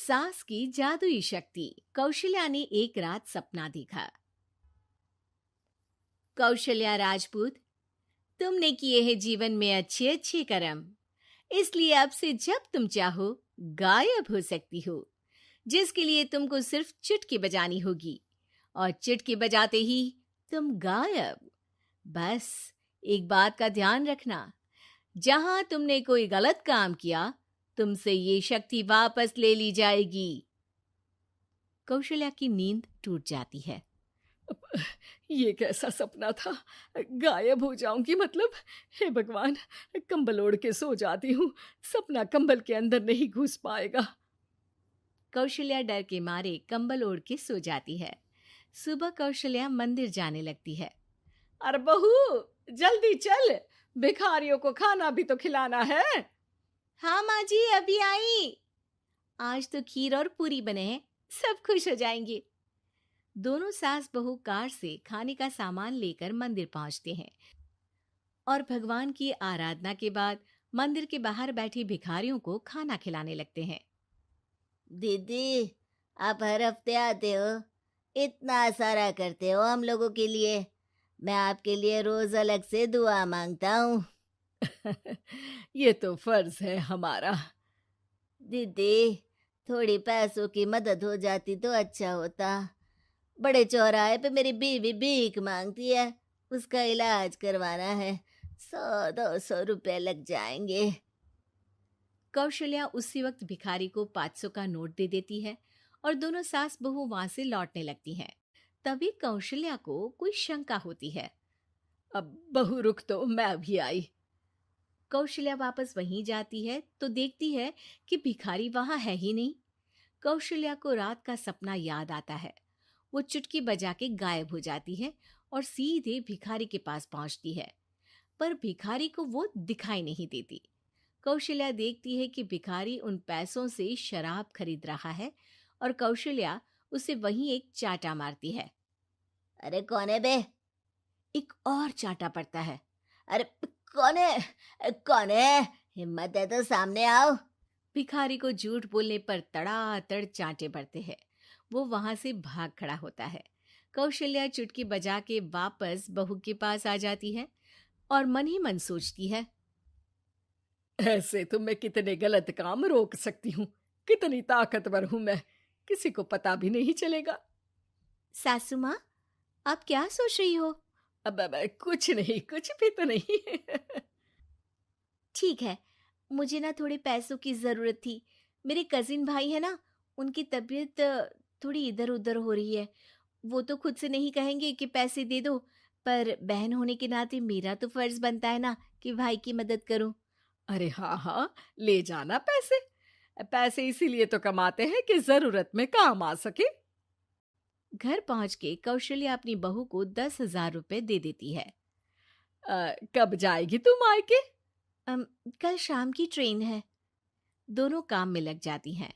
सास की जादुई शक्ति। कौशल्या ने एक रात सपना देखा। कौशल्या राजपूत, तुमने किए हैं जीवन में अच्छे अच्छे कर्म, इसलिए अब से जब तुम चाहो गायब हो सकती हो, जिसके लिए तुमको सिर्फ चुटकी बजानी होगी और चुटकी बजाते ही तुम गायब। बस एक बात का ध्यान रखना, जहां तुमने कोई गलत काम किया तुमसे ये शक्ति वापस ले ली जाएगी। कौशल्या की नींद टूट जाती है। ये कैसा सपना था? गायब हो जाऊंगी मतलब? हे भगवान, कंबल ओढ़ के सो जाती हूँ, सपना कंबल के अंदर नहीं घुस पाएगा। कौशल्या डर के मारे कंबल ओढ़ के सो जाती है। सुबह कौशल्या मंदिर जाने लगती है। अरे बहू, जल्दी चल, भिखारियों को खाना भी तो खिलाना है। हाँ माँ जी, अभी आई। आज तो खीर और पूरी बने हैं, सब खुश हो जाएंगे। दोनों सास बहू कार से खाने का सामान लेकर मंदिर पहुंचते हैं और भगवान की आराधना के बाद मंदिर के बाहर बैठे भिखारियों को खाना खिलाने लगते हैं। दीदी, आप हर हफ्ते आते हो, इतना सारा करते हो हम लोगों के लिए। मैं आपके लिए रोज अलग से दुआ मांगता हूँ। ये तो फर्ज है हमारा। दीदी, थोड़ी पैसों की मदद हो जाती तो अच्छा होता। बड़े चौराहे पे मेरी बीवी भीख मांगती है, उसका इलाज करवाना है, 100-200 रुपए लग जाएंगे। कौशल्या उसी वक्त भिखारी को 500 का नोट दे देती है और दोनों सास बहू वहां से लौटने लगती हैं। तभी कौशल्या को कोई शंका होती है। अब बहू रुक, तो मैं अभी आई। कौशल्या वापस वहीं जाती है तो देखती है कि भिखारी वहां है ही नहीं। कौशल्या को रात का सपना याद आता है। वो चुटकी बजा के गायब हो जाती है और सीधे भिखारी के पास पहुंचती है, पर भिखारी को वो दिखाई नहीं देती। कौशल्या देखती है कि भिखारी उन पैसों से शराब खरीद रहा है और कौशल्या उसे वहीं एक चाटा मारती है। अरे कौन है बे? एक और चाटा पड़ता है। अरे कौन है? कौन है? हिम्मत है तो सामने आओ। भिखारी को झूठ बोलने पर तड़ातड़ चांटे पड़ते हैं। वो वहां से भाग खड़ा होता है। कौशल्या चुटकी बजा के वापस बहू के पास आ जाती है और मन ही मन सोचती है, ऐसे तो मैं कितने गलत काम रोक सकती हूँ, कितनी ताकतवर हूँ मैं, किसी को पता भी नहीं चलेगा। सासू माँ, आप क्या सोच रही हो? अब कुछ नहीं, कुछ भी तो नहीं। ठीक है, मुझे ना थोड़े पैसों की जरूरत थी। मेरे कजिन भाई है ना, उनकी तबीयत थोड़ी इधर उधर हो रही है। वो तो खुद से नहीं कहेंगे कि पैसे दे दो, पर बहन होने के नाते मेरा तो फर्ज बनता है ना कि भाई की मदद करूं। अरे हाँ हाँ, ले जाना पैसे। पैसे इसीलिए तो कमाते हैं कि जरूरत में काम आ सके। घर पहुंच के कौशल्या अपनी बहू को 10,000 रुपए दे देती है। कब जाएगी तुम मायके? कल शाम की ट्रेन है। दोनों काम में लग जाती हैं।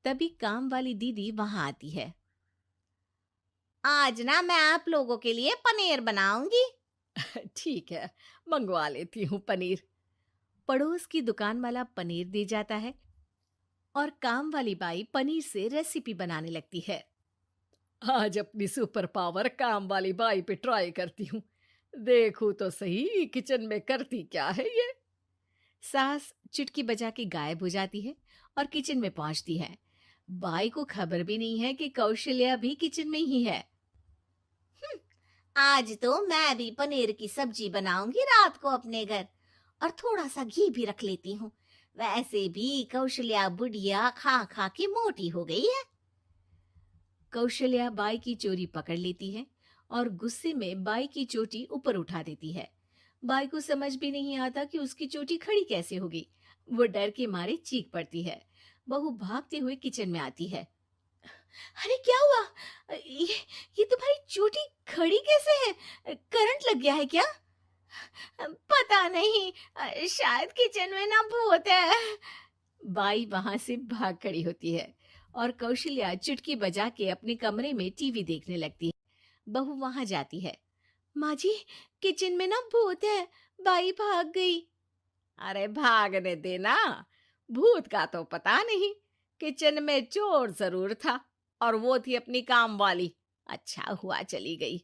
तभी काम वाली दीदी वहां आती है। आज ना मैं आप लोगों के लिए पनीर बनाऊंगी। ठीक है, मंगवा लेती हूँ पनीर। पड़ोस की दुकान वाला पनीर दे जाता है और काम वाली बाई पनीर से रेसिपी बनाने लगती है। आज अपनी सुपर पावर काम वाली बाई पे ट्राई करती हूँ, देखूं तो सही किचन में करती क्या है ये। सास चुटकी बजा के गायब हो जाती है और किचन में पहुंचती है। बाई को खबर भी नहीं है कि कौशल्या भी किचन में ही है। आज तो मैं भी पनीर की सब्जी बनाऊंगी रात को अपने घर, और थोड़ा सा घी भी रख लेती हूँ। वैसे भी कौशल्या बुढ़िया खा खा के मोटी हो गई है। कौशल्या बाई की चोरी पकड़ लेती है और गुस्से में बाई की चोटी ऊपर उठा देती है। बाई को समझ भी नहीं आता कि उसकी चोटी खड़ी कैसे होगी। वो डर के मारे चीख पड़ती है। बहू भागते हुए किचन में आती है। अरे क्या हुआ? ये तुम्हारी चोटी खड़ी कैसे है? करंट लग गया है क्या? पता नहीं, शायद किचन में ना भूत है। बाई वहां से भाग खड़ी होती है और कौशल्या चुटकी बजा के अपने कमरे में टीवी देखने लगती है। बहू वहां जाती है। माँ जी, किचन में ना भूत है, बाई भाग गई। अरे भागने देना, भूत का तो पता नहीं, किचन में चोर जरूर था और वो थी अपनी काम वाली। अच्छा हुआ चली गई।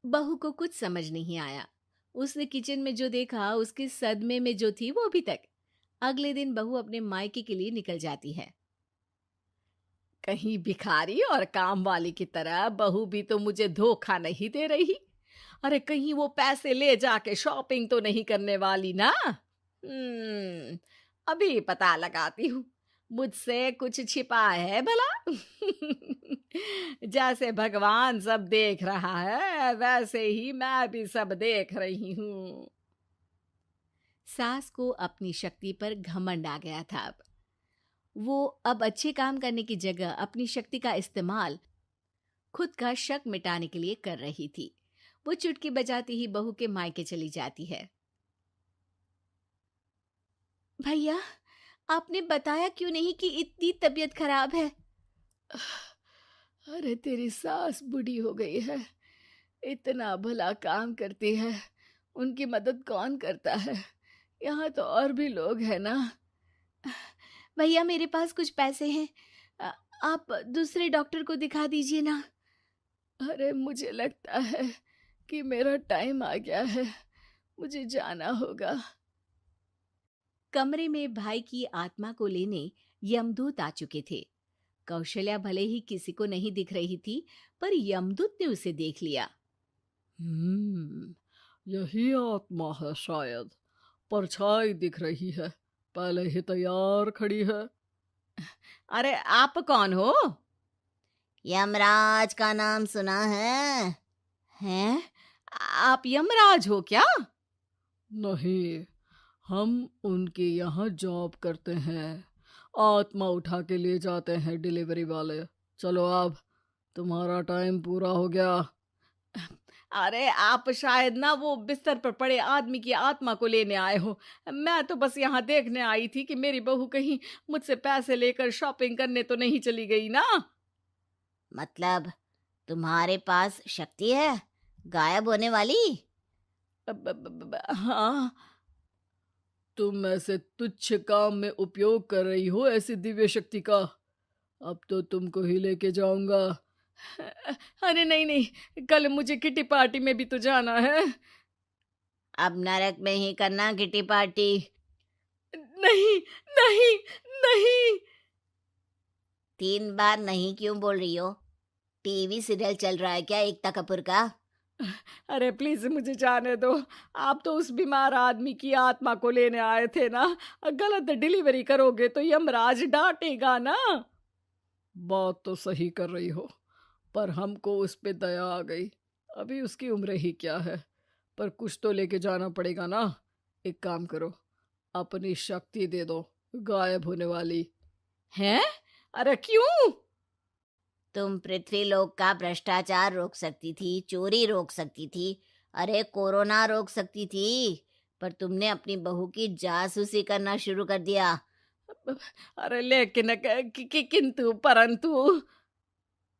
बहू को कुछ समझ नहीं आया। उसने किचन में जो देखा उसके सदमे में जो थी वो अभी तक। अगले दिन बहू अपने मायके के लिए निकल जाती है। कहीं भिखारी और काम वाली की तरह बहू भी तो मुझे धोखा नहीं दे रही। अरे कहीं वो पैसे ले जाके शॉपिंग तो नहीं करने वाली ना। अभी पता लगाती हूँ। मुझसे कुछ छिपा है भला। जैसे भगवान सब देख रहा है वैसे ही मैं भी सब देख रही हूँ। सास को अपनी शक्ति पर घमंड आ गया था। वो अब अच्छे काम करने की जगह अपनी शक्ति का इस्तेमाल खुद का शक मिटाने के लिए कर रही थी। वो चुटकी बजाती ही बहू के मायके चली जाती है। भैया, आपने बताया क्यों नहीं कि इतनी तबीयत खराब है? अरे तेरी सास बूढ़ी हो गई है, इतना भला काम करती है, उनकी मदद कौन करता है? यहाँ तो और भी लोग हैं ना। भैया, मेरे पास कुछ पैसे हैं, आप दूसरे डॉक्टर को दिखा दीजिए ना। अरे मुझे लगता है कि मेरा टाइम आ गया है, मुझे जाना होगा। कमरे में भाई की आत्मा को लेने यमदूत आ चुके थे। कौशल्या भले ही किसी को नहीं दिख रही थी, पर यमदूत ने उसे देख लिया। यही आत्मा है शायद, परछाई दिख रही है, पहले ही तैयार खड़ी है। अरे आप कौन हो? यमराज का नाम सुना है? हैं? आप यमराज हो क्या? नहीं, हम उनके यहाँ जॉब करते हैं, आत्मा उठा के ले जाते हैं डिलीवरी वाले। चलो अब तुम्हारा टाइम पूरा हो गया। अरे आप शायद ना वो बिस्तर पर पड़े आदमी की आत्मा को लेने आए हो। मैं तो बस यहाँ देखने आई थी कि मेरी बहू कहीं मुझसे पैसे लेकर शॉपिंग करने तो नहीं चली गई ना। मतलब तुम्हारे पास शक्ति है गायब होने वाली? हाँ। तुम ऐसे तुच्छ काम में उपयोग कर रही हो ऐसी दिव्य शक्ति का। अब तो तुमको ही लेके जाऊंगा। अरे नहीं नहीं, कल मुझे किटी पार्टी में भी तो जाना है। अब नरक में ही करना किटी पार्टी। नहीं नहीं नहीं। 3 बार नहीं क्यों बोल रही हो? टीवी सीरियल चल रहा है क्या एकता कपूर का? अरे प्लीज मुझे जाने दो। आप तो उस बीमार आदमी की आत्मा को लेने आए थे ना। गलत डिलीवरी करोगे तो यमराज डांटेगा ना। बात तो सही कर रही हो, पर हमको उस पे दया आ गई। अभी उसकी उम्र ही क्या है, पर कुछ तो लेके जाना पड़ेगा ना। एक काम करो, अपनी शक्ति दे दो, गायब होने वाली। हैं? अरे क्यों? तुम पृथ्वीलोक का भ्रष्टाचार रोक सकती थी, चोरी रोक सकती थी, अरे कोरोना रोक सकती थी, पर तुमने अपनी बहू की जासूसी करना शुरू कर दिया। अरे लेकिन किंतु परंतु।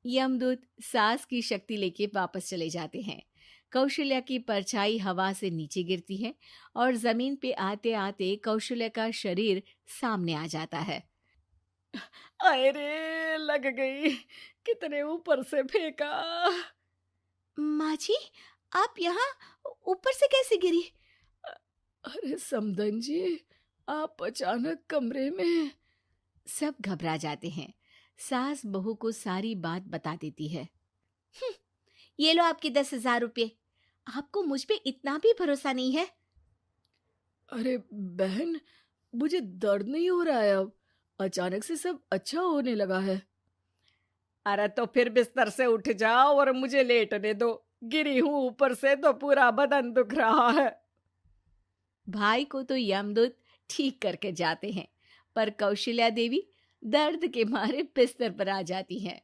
यमदूत सास की शक्ति लेके वापस चले जाते हैं। कौशल्या की परछाई हवा से नीचे गिरती है और जमीन पे आते आते कौशल्या का शरीर सामने आ जाता है। अरे लग गई, कितने ऊपर से फेंका। माँ जी, आप यहाँ ऊपर से कैसे गिरी? अरे समधन जी, आप अचानक कमरे में। सब घबरा जाते हैं। सास बहू को सारी बात बता देती है। ये लो आपके 10,000 रुपये। आपको मुझ पे इतना भी भरोसा नहीं है? अरे बहन, मुझे दर्द नहीं हो रहा है, अब अचानक से सब अच्छा होने लगा है। अरे तो फिर बिस्तर से उठ जाओ और मुझे लेटने दो। गिरी हूं ऊपर से तो पूरा बदन दुख रहा है। भाई को तो यमदूत ठीक करके जाते हैं, पर कौशल्या देवी दर्द के मारे बिस्तर पर आ जाती हैं।